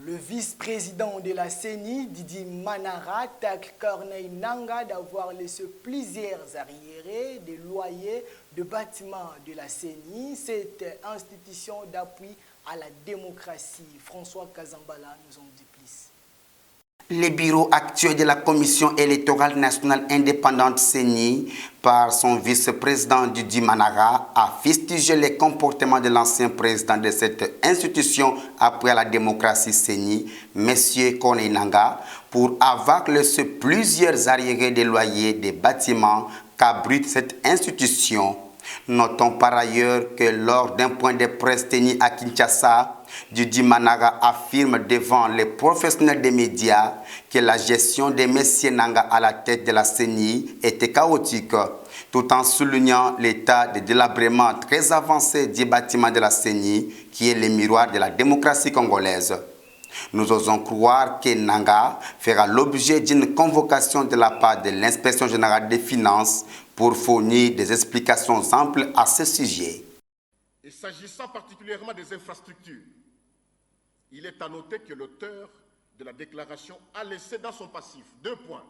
Le vice-président de la CENI, Didi Manara, tacle Corneille Nangaa d'avoir laissé plusieurs arriérés des loyers de bâtiments de la CENI, cette institution d'appui à la démocratie. François Kazambala nous en dit plus. Le bureau actuel de la Commission électorale nationale indépendante CENI, par son vice-président Didi Manara, a fustigé les comportements de l'ancien président de cette institution après la démocratie CENI, M. Corneille Nangaa, pour avoir laissé plusieurs arriérés des loyers des bâtiments qu'abrite cette institution. Notons par ailleurs que lors d'un point de presse tenu à Kinshasa, Didi Manara affirme devant les professionnels des médias que la gestion de M. Nangaa à la tête de la CENI était chaotique, tout en soulignant l'état de délabrement très avancé du bâtiment de la CENI, qui est le miroir de la démocratie congolaise. Nous osons croire que Nangaa fera l'objet d'une convocation de la part de l'Inspection générale des finances pour fournir des explications amples à ce sujet. Et s'agissant particulièrement des infrastructures, il est à noter que l'auteur de la déclaration a laissé dans son passif 2 points.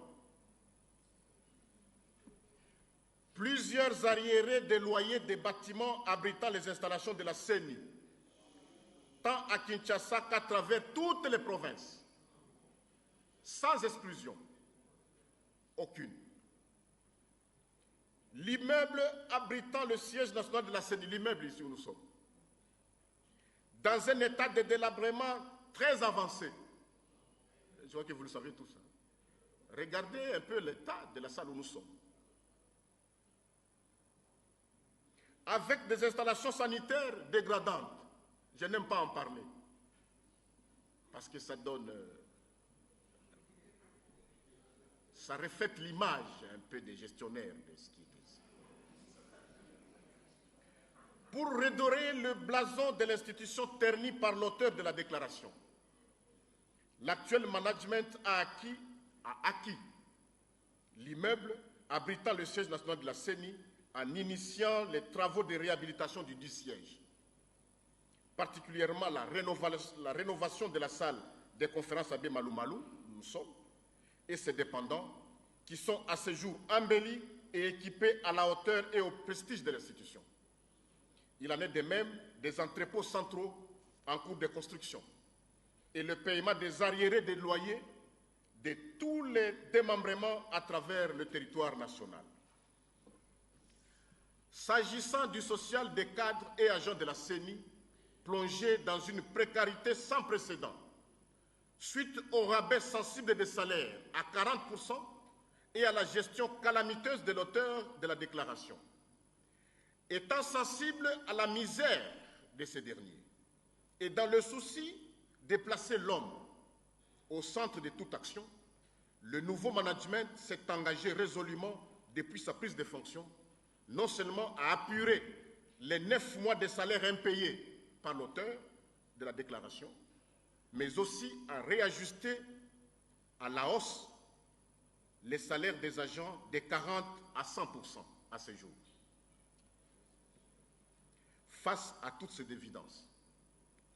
Plusieurs arriérés des loyers des bâtiments abritant les installations de la CENI, tant à Kinshasa qu'à travers toutes les provinces, sans exclusion aucune. L'immeuble abritant le siège national de la CENI, l'immeuble ici où nous sommes, dans un état de délabrement très avancé. Je vois que vous le savez tout ça. Regardez un peu l'état de la salle où nous sommes. Avec des installations sanitaires dégradantes. Je n'aime pas en parler. Parce que ça donne... ça reflète l'image un peu des gestionnaires de ce qui est ici. Pour redorer le blason de l'institution ternie par l'auteur de la déclaration, l'actuel management a acquis l'immeuble abritant le siège national de la CENI en initiant les travaux de réhabilitation du dit siège, particulièrement la rénovation de la salle des conférences Abbé Malou Malou, où nous sommes, et ses dépendants, qui sont à ce jour embellis et équipés à la hauteur et au prestige de l'institution. Il en est de même des entrepôts centraux en cours de construction et le paiement des arriérés des loyers de tous les démembrements à travers le territoire national. S'agissant du social des cadres et agents de la CENI, plongés dans une précarité sans précédent, suite au rabais sensible des salaires à 40% et à la gestion calamiteuse de l'auteur de la déclaration. Étant sensible à la misère de ces derniers et dans le souci de placer l'homme au centre de toute action, le nouveau management s'est engagé résolument depuis sa prise de fonction, non seulement à apurer les 9 mois de salaire impayés par l'auteur de la déclaration, mais aussi à réajuster à la hausse les salaires des agents de 40 à 100% à ce jour. Face à toutes ces évidences,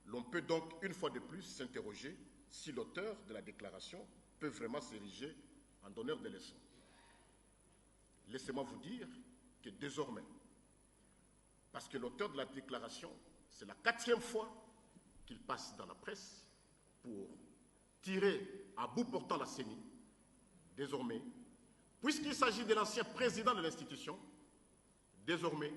l'on peut donc une fois de plus s'interroger si l'auteur de la déclaration peut vraiment s'ériger en donneur de leçons. Laissez-moi vous dire que désormais, parce que l'auteur de la déclaration, c'est la 4e fois qu'il passe dans la presse pour tirer à bout portant la CENI, désormais, puisqu'il s'agit de l'ancien président de l'institution, désormais,